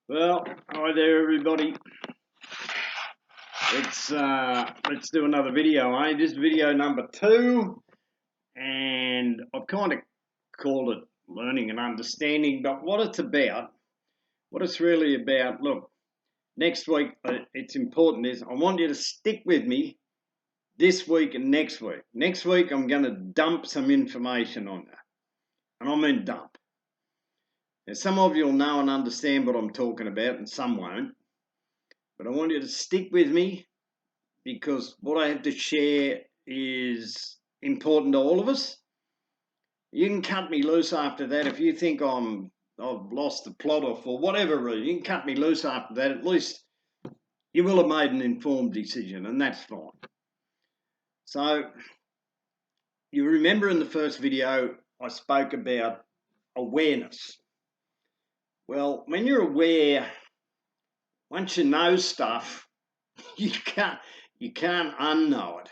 Well, hi there, everybody. Let's do another video, eh? This is video number 2, and I've kind of called it learning and understanding. But what it's about, what it's really about. Look, next week it's important is I want you to stick with me this week and next week. Next week I'm going to dump some information on you, and I mean dump. Now, some of you will know and understand what I'm talking about, and some won't. But I want you to stick with me because what I have to share is important to all of us. You can cut me loose after that if you think I've lost the plot or for whatever reason. You can cut me loose after that. At least you will have made an informed decision, and that's fine. So you remember in the first video I spoke about awareness. Well, when you're aware, once you know stuff, you can't unknow it.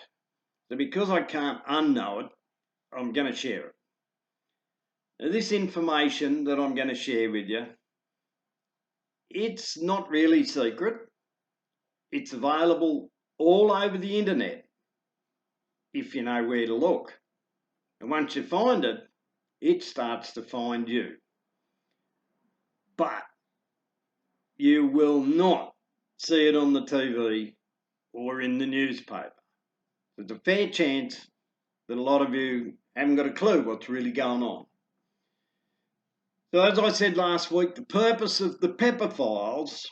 So because I can't unknow it, I'm going to share it. Now, this information that I'm going to share with you, it's not really secret. It's available all over the internet if you know where to look. And once you find it, it starts to find you. But you will not see it on the TV or in the newspaper. There's a fair chance that a lot of you haven't got a clue what's really going on. So as I said last week, the purpose of the Pepper Files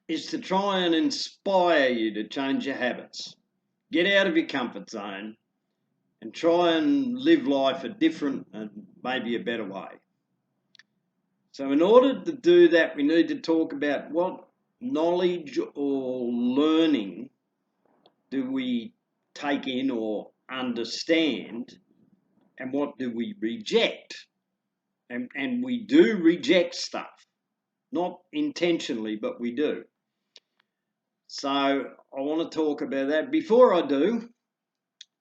is to try and inspire you to change your habits. Get out of your comfort zone and try and live life a different and maybe a better way. So in order to do that, we need to talk about what knowledge or learning do we take in or understand, and what do we reject. And we do reject stuff, not intentionally, but we do. So I want to talk about that. Before I do,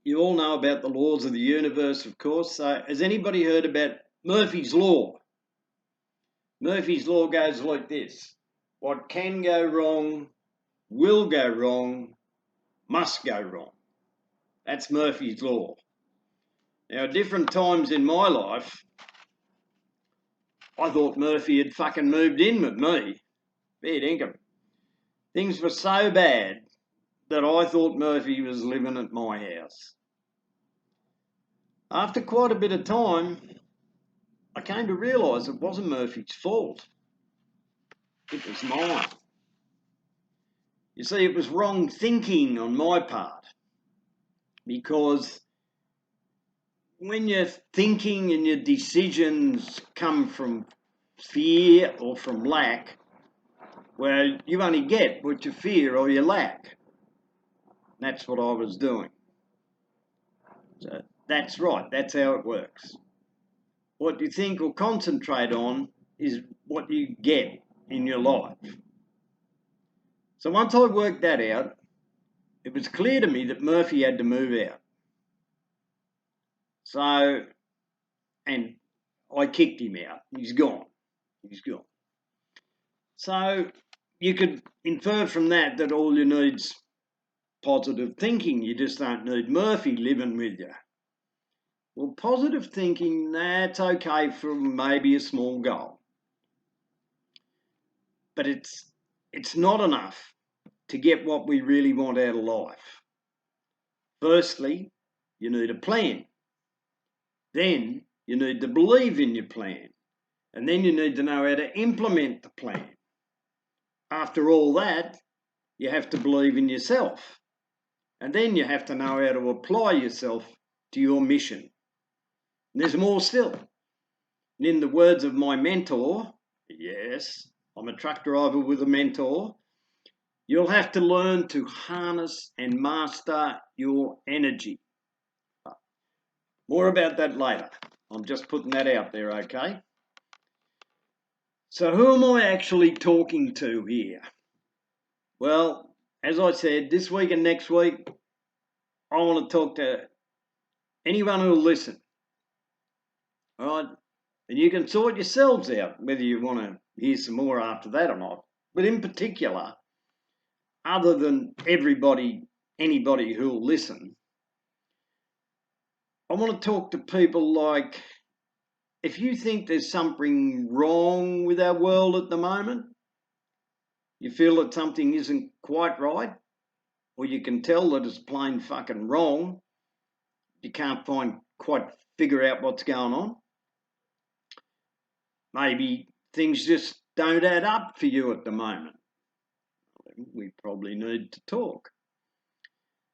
you all know about the laws of the universe, of course. So has anybody heard about Murphy's Law? Murphy's Law goes like this. What can go wrong, will go wrong, must go wrong. That's Murphy's Law. Now, at different times in my life, I thought Murphy had fucking moved in with me. Fair dinkum. Things were so bad that I thought Murphy was living at my house. After quite a bit of time, I came to realise it wasn't Murphy's fault. It was mine. You see, it was wrong thinking on my part, because when your thinking and your decisions come from fear or from lack, well, you only get what you fear or you lack. That's what I was doing. So that's right, that's how it works. What you think or concentrate on is what you get in your life. So once I worked that out, it was clear to me that Murphy had to move out. So, and I kicked him out. He's gone. He's gone. So you could infer from that that all you need's positive thinking. You just don't need Murphy living with you. Well, positive thinking, that's okay for maybe a small goal. But it's not enough to get what we really want out of life. Firstly, you need a plan. Then you need to believe in your plan. And then you need to know how to implement the plan. After all that, you have to believe in yourself. And then you have to know how to apply yourself to your mission. And there's more still. And in the words of my mentor, yes, I'm a truck driver with a mentor, you'll have to learn to harness and master your energy. More about that later. I'm just putting that out there, okay? So who am I actually talking to here? Well, as I said, this week and next week, I want to talk to anyone who'll listen. All right? And you can sort yourselves out whether you want to hear some more after that or not. But in particular, other than anybody who'll listen, I want to talk to people like, if you think there's something wrong with our world at the moment, you feel that something isn't quite right, or you can tell that it's plain fucking wrong, you can't quite figure out what's going on. Maybe things just don't add up for you at the moment. We probably need to talk.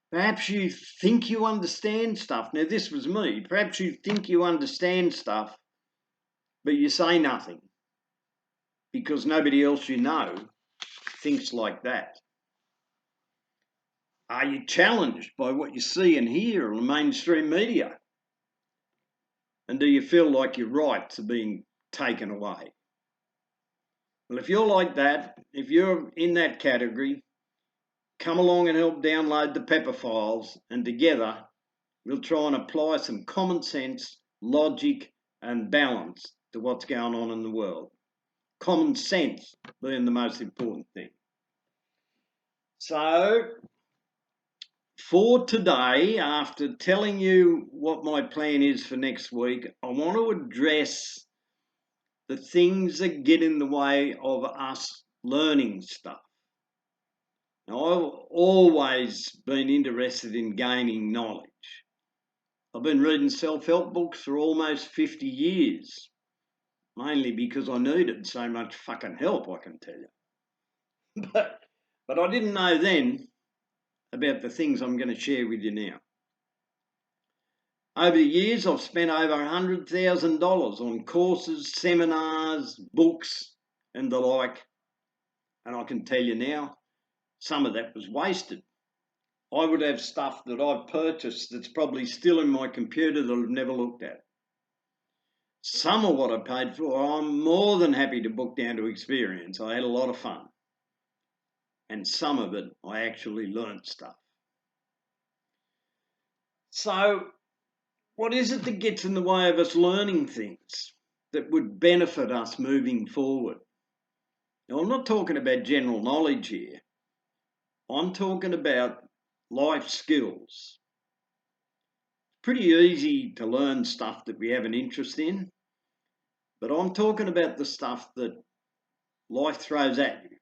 Perhaps you think you understand stuff. Now, this was me. Perhaps you think you understand stuff, but you say nothing because nobody else you know thinks like that. Are you challenged by what you see and hear on the mainstream media? And do you feel like your rights are being taken away? Well, if you're like that, if you're in that category, come along and help download the Pepper files, and together we'll try and apply some common sense, logic and balance to what's going on in the world. Common sense being the most important thing. So, for today, after telling you what my plan is for next week, I want to address the things that get in the way of us learning stuff. Now, I've always been interested in gaining knowledge. I've been reading self-help books for almost 50 years, mainly because I needed so much fucking help, I can tell you. But I didn't know then about the things I'm going to share with you now. Over the years, I've spent over $100,000 on courses, seminars, books, and the like. And I can tell you now, some of that was wasted. I would have stuff that I've purchased that's probably still in my computer that I've never looked at. Some of what I paid for, I'm more than happy to book down to experience. I had a lot of fun. And some of it, I actually learned stuff. So, what is it that gets in the way of us learning things that would benefit us moving forward? Now, I'm not talking about general knowledge here. I'm talking about life skills. It's pretty easy to learn stuff that we have an interest in, but I'm talking about the stuff that life throws at you.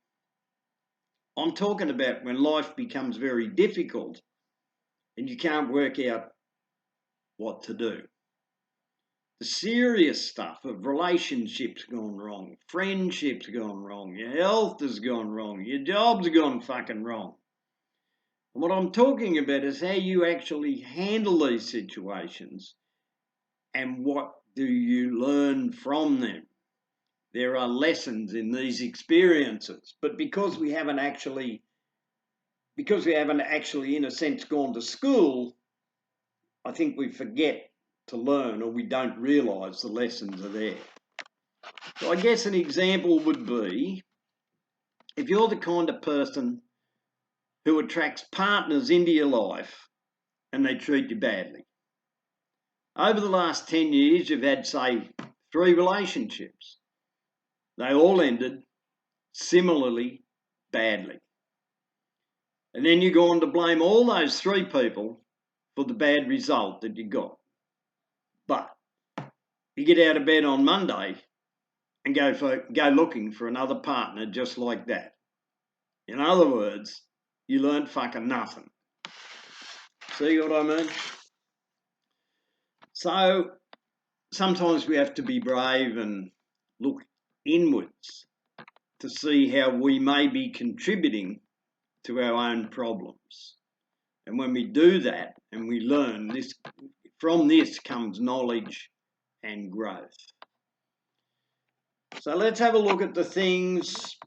I'm talking about when life becomes very difficult and you can't work out what to do. The serious stuff of relationships gone wrong, friendships gone wrong, your health has gone wrong, your job's gone fucking wrong. And what I'm talking about is how you actually handle these situations and what do you learn from them. There are lessons in these experiences, but because we haven't actually in a sense gone to school, I think we forget to learn, or we don't realise the lessons are there. So I guess an example would be, if you're the kind of person who attracts partners into your life and they treat you badly. Over the last 10 years, you've had, say, 3 relationships. They all ended similarly badly. And then you go on to blame all those 3 people for the bad result that you got. But you get out of bed on Monday and go looking for another partner just like that. In other words, you learned fucking nothing. See what I mean? So sometimes we have to be brave and look inwards to see how we may be contributing to our own problems. And when we do that and we learn this, from this comes knowledge and growth. So let's have a look at the things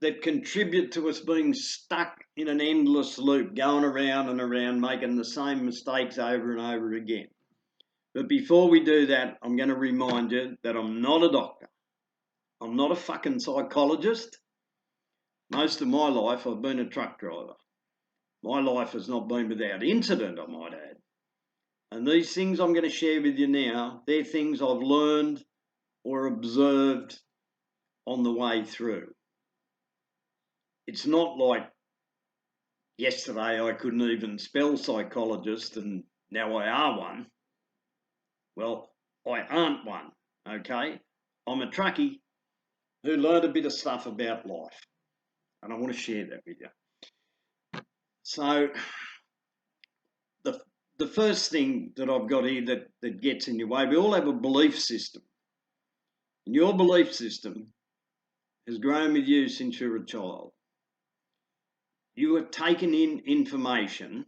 that contribute to us being stuck in an endless loop, going around and around, making the same mistakes over and over again. But before we do that, I'm going to remind you that I'm not a doctor. I'm not a fucking psychologist. Most of my life, I've been a truck driver. My life has not been without incident, I might add. And these things I'm going to share with you now, they're things I've learned or observed on the way through. It's not like yesterday I couldn't even spell psychologist and now I are one. Well, I aren't one, okay? I'm a truckie who learned a bit of stuff about life, and I want to share that with you. So the first thing that I've got here that gets in your way, we all have a belief system. And your belief system has grown with you since you were a child. You have taken in information,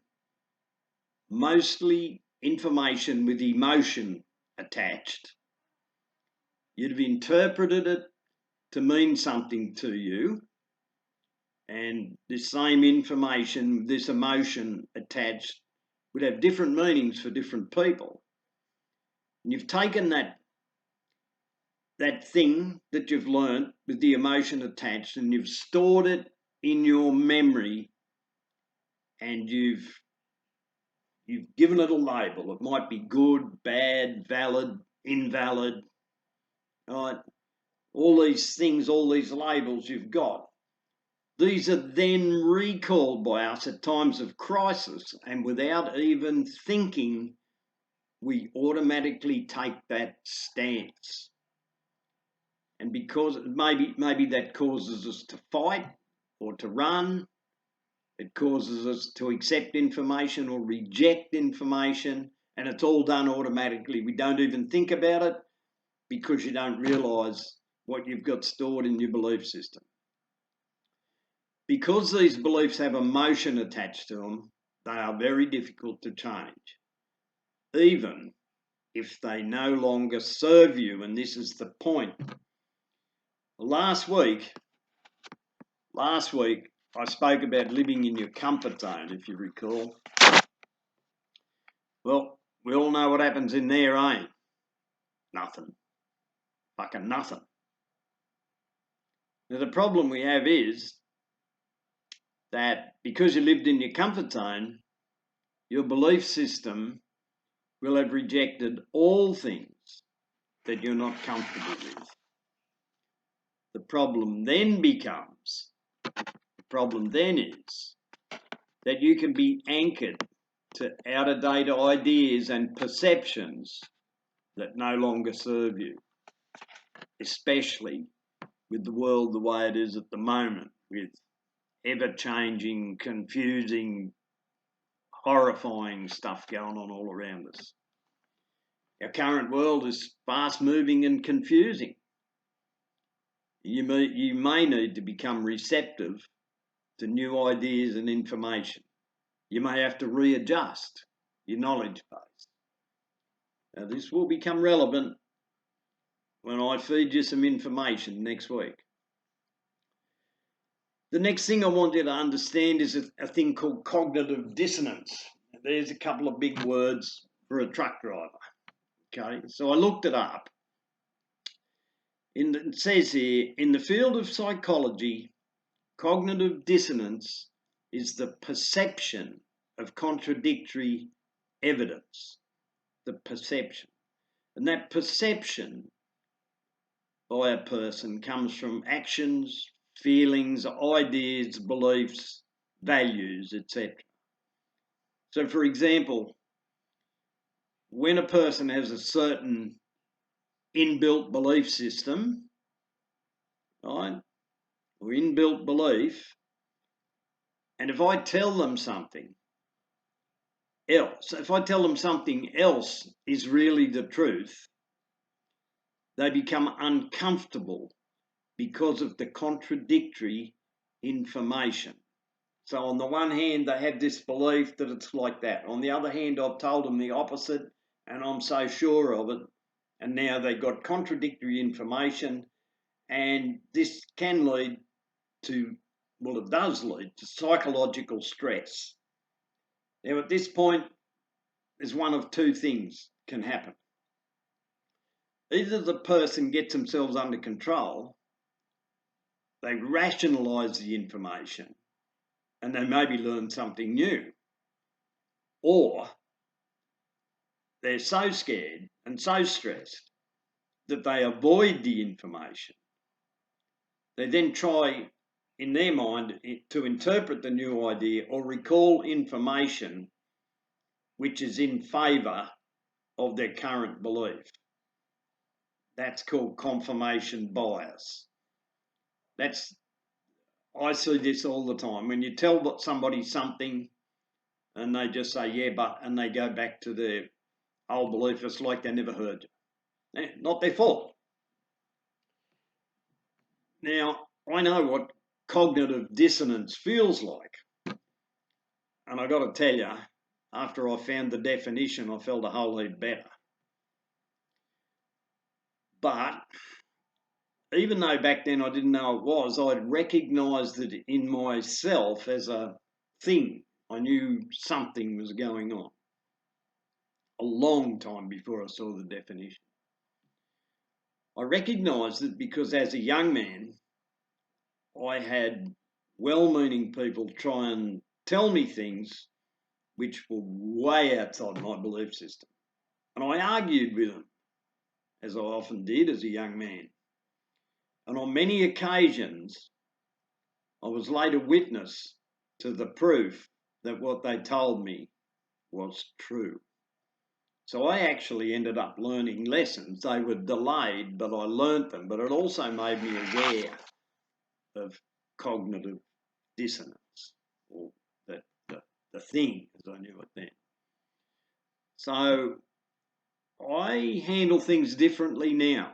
mostly information with emotion attached. You'd have interpreted it to mean something to you, and this same information, this emotion attached, would have different meanings for different people. And you've taken that thing that you've learnt with the emotion attached and you've stored it in your memory, and you've given it a label. It might be good, bad, valid, invalid, right? All these things, all these labels you've got. These are then recalled by us at times of crisis, and without even thinking, we automatically take that stance. And because maybe that causes us to fight or to run, it causes us to accept information or reject information, and it's all done automatically. We don't even think about it because you don't realise what you've got stored in your belief system. Because these beliefs have emotion attached to them, they are very difficult to change, even if they no longer serve you. And this is the point. Last week, I spoke about living in your comfort zone, if you recall. Well, we all know what happens in there, eh? Nothing. Fucking nothing. Now, the problem we have is that because you lived in your comfort zone, your belief system will have rejected all things that you're not comfortable with. The problem then is that you can be anchored to out-of-date ideas and perceptions that no longer serve you, especially with the world the way it is at the moment, with ever-changing, confusing, horrifying stuff going on all around us. Our current world is fast-moving and confusing. You may need to become receptive to new ideas and information. You may have to readjust your knowledge base. Now, this will become relevant when I feed you some information next week. The next thing I want you to understand is a thing called cognitive dissonance. There's a couple of big words for a truck driver. Okay, so I looked it up. It says here, in the field of psychology, cognitive dissonance is the perception of contradictory evidence. The perception. And that perception by a person comes from actions, feelings, ideas, beliefs, values, etc. So, for example, when a person has a certain inbuilt belief system, right, or inbuilt belief, and if I tell them something else, is really the truth, they become uncomfortable because of the contradictory information. So on the one hand, they have this belief that it's like that. On the other hand, I've told them the opposite and I'm so sure of it. And now they've got contradictory information, and this can lead to, well, it does lead to psychological stress. Now at this point, there's one of two things can happen. Either the person gets themselves under control, they rationalise the information, and they maybe learn something new. Or they're so scared and so stressed that they avoid the information. They then try, in their mind, to interpret the new idea or recall information which is in favour of their current belief. That's called confirmation bias. I see this all the time. When you tell somebody something and they just say, yeah, but, and they go back to their old belief, it's like they never heard you. Not their fault. Now, I know what cognitive dissonance feels like. And I got to tell you, after I found the definition, I felt a whole heap better. But even though back then I didn't know it was, I'd recognised it in myself as a thing. I knew something was going on a long time before I saw the definition. I recognised it because as a young man, I had well-meaning people try and tell me things which were way outside my belief system. And I argued with them, as I often did as a young man. And on many occasions, I was later witness to the proof that what they told me was true. So I actually ended up learning lessons. They were delayed, but I learnt them. But it also made me aware of cognitive dissonance, or the thing, as I knew it then. So I handle things differently now.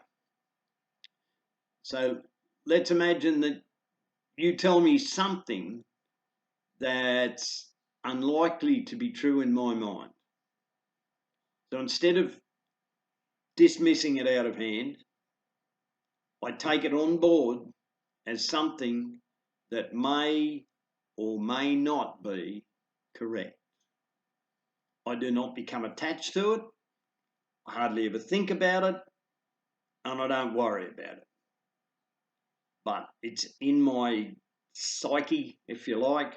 So let's imagine that you tell me something that's unlikely to be true in my mind. So instead of dismissing it out of hand, I take it on board as something that may or may not be correct. I do not become attached to it. I hardly ever think about it, and I don't worry about it. But it's in my psyche, if you like,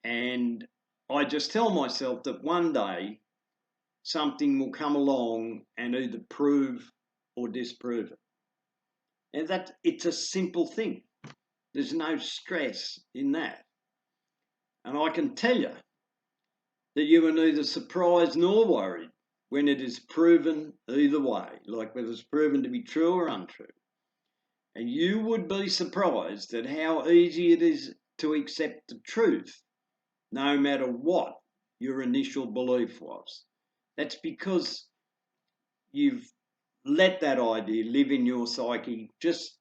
and I just tell myself that one day something will come along and either prove or disprove it. And that it's a simple thing. There's no stress in that. And I can tell you that you are neither surprised nor worried when it is proven either way, like whether it's proven to be true or untrue. And you would be surprised at how easy it is to accept the truth, no matter what your initial belief was. That's because you've let that idea live in your psyche just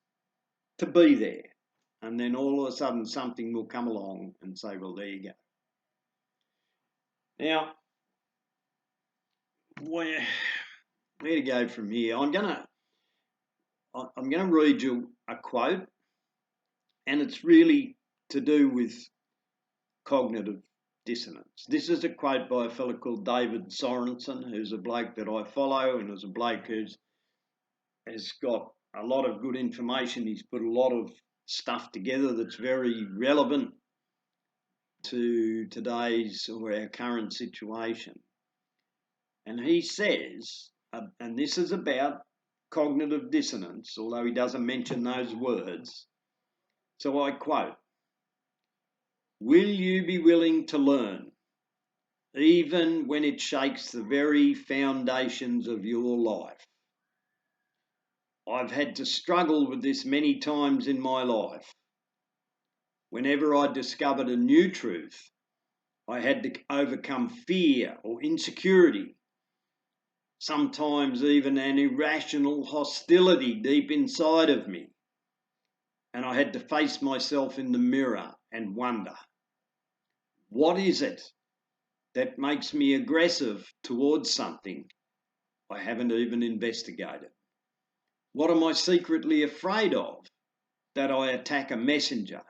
to be there. And then all of a sudden something will come along and say, well, there you go. Now, where to go from here? I'm gonna read you a quote, and it's really to do with cognitive dissonance. This is a quote by a fellow called David Sorensen, who's a bloke that I follow, and is a bloke has got a lot of good information. He's put a lot of stuff together that's very relevant to today's or our current situation. And he says, and this is about cognitive dissonance, although he doesn't mention those words. So I quote, "Will you be willing to learn, even when it shakes the very foundations of your life? I've had to struggle with this many times in my life. Whenever I discovered a new truth, I had to overcome fear or insecurity, sometimes even an irrational hostility deep inside of me. And I had to face myself in the mirror and wonder, what is it that makes me aggressive towards something I haven't even investigated? What am I secretly afraid of that I attack a messenger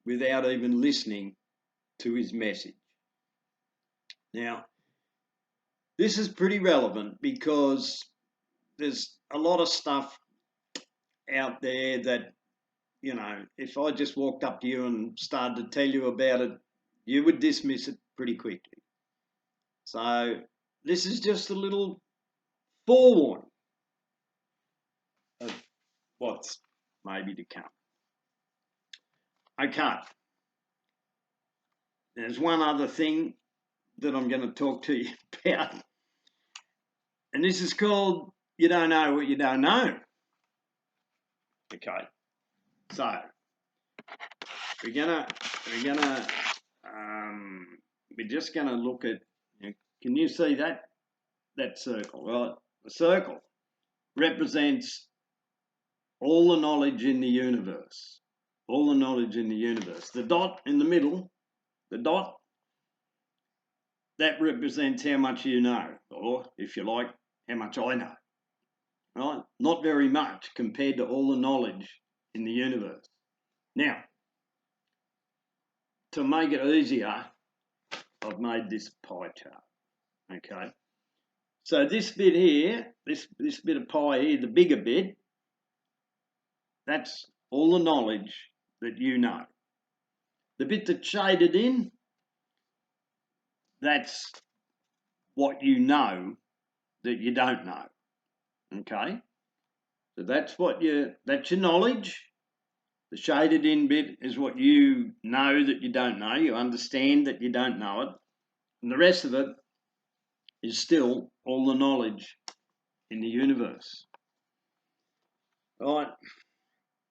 without even listening to his message?" Now, this is pretty relevant because there's a lot of stuff out there that, you know, if I just walked up to you and started to tell you about it, you would dismiss it pretty quickly. So this is just a little forewarning. what's maybe to come. Okay. There's one other thing that I'm going to talk to you about, and this is called you don't know what you don't know. Okay. So we're just gonna look at. Can you see that circle? Right, the circle represents all the knowledge in the universe. All the knowledge in the universe. The dot in the middle, that represents how much you know, or if you like, how much I know. Right? Not very much compared to all the knowledge in the universe. Now, to make it easier, I've made this pie chart. Okay. So this bit here, this bit of pie here, the bigger bit, that's all the knowledge that you know. The bit that's shaded in, that's what you know that you don't know. Okay? So that's your knowledge. The shaded in bit is what you know that you don't know. You understand that you don't know it. And the rest of it is still all the knowledge in the universe. All right.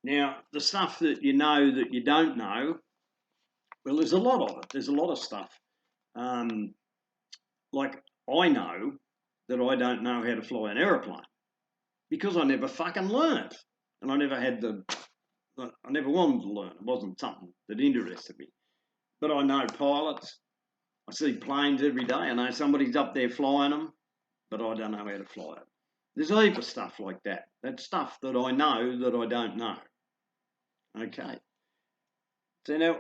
Now, the stuff that you know that you don't know, well, there's a lot of it. There's a lot of stuff. Like, I know that I don't know how to fly an aeroplane because I never fucking learned. And I never wanted to learn. It wasn't something that interested me. But I know pilots. I see planes every day. I know somebody's up there flying them, but I don't know how to fly it. There's a heap of stuff like that. That's stuff that I know that I don't know. Okay. So now,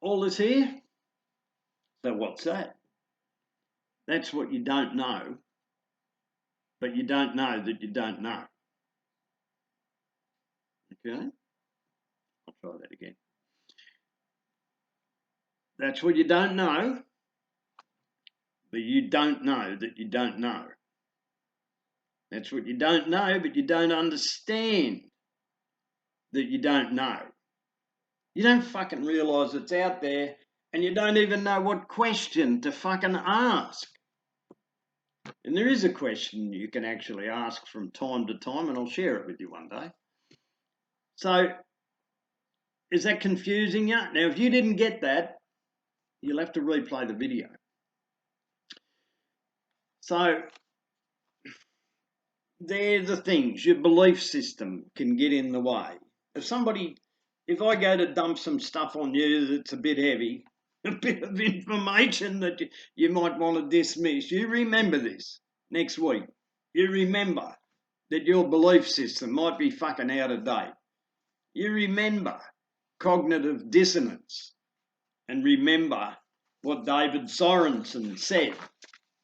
all this here, so what's that? That's what you don't know, but you don't know that you don't know. Okay? I'll try that again. That's what you don't know, but you don't know that you don't know. That's what you don't know, but you don't understand that you don't know. You don't fucking realise it's out there, and you don't even know what question to fucking ask. And there is a question you can actually ask from time to time, and I'll share it with you one day. So, is that confusing you? Now, if you didn't get that, you'll have to replay the video. So, they're the things. Your belief system can get in the way. If I go to dump some stuff on you that's a bit heavy, a bit of information that you might want to dismiss, you remember this next week. You remember that your belief system might be fucking out of date. You remember cognitive dissonance. And remember what David Sorensen said.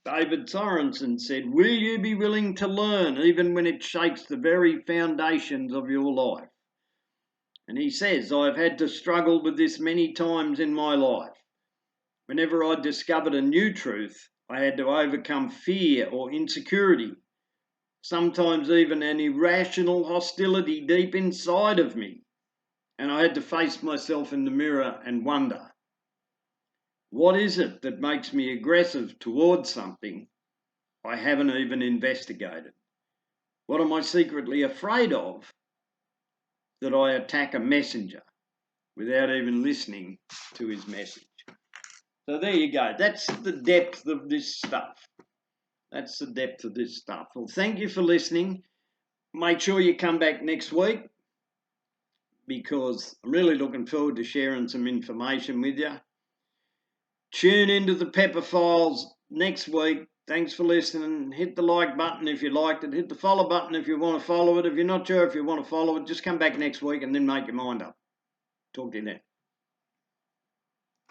David Sorensen said, will you be willing to learn even when it shakes the very foundations of your life? And he says, I've had to struggle with this many times in my life. Whenever I discovered a new truth, I had to overcome fear or insecurity, sometimes even an irrational hostility deep inside of me. And I had to face myself in the mirror and wonder, what is it that makes me aggressive towards something I haven't even investigated? What am I secretly afraid of that I attack a messenger without even listening to his message? So there you go. That's the depth of this stuff. That's the depth of this stuff. Well, thank you for listening. Make sure you come back next week because I'm really looking forward to sharing some information with you. Tune into the Pepper Files next week. Thanks for listening. Hit the like button if you liked it. Hit the follow button if you want to follow it. If you're not sure if you want to follow it, just come back next week and then make your mind up. Talk to you then.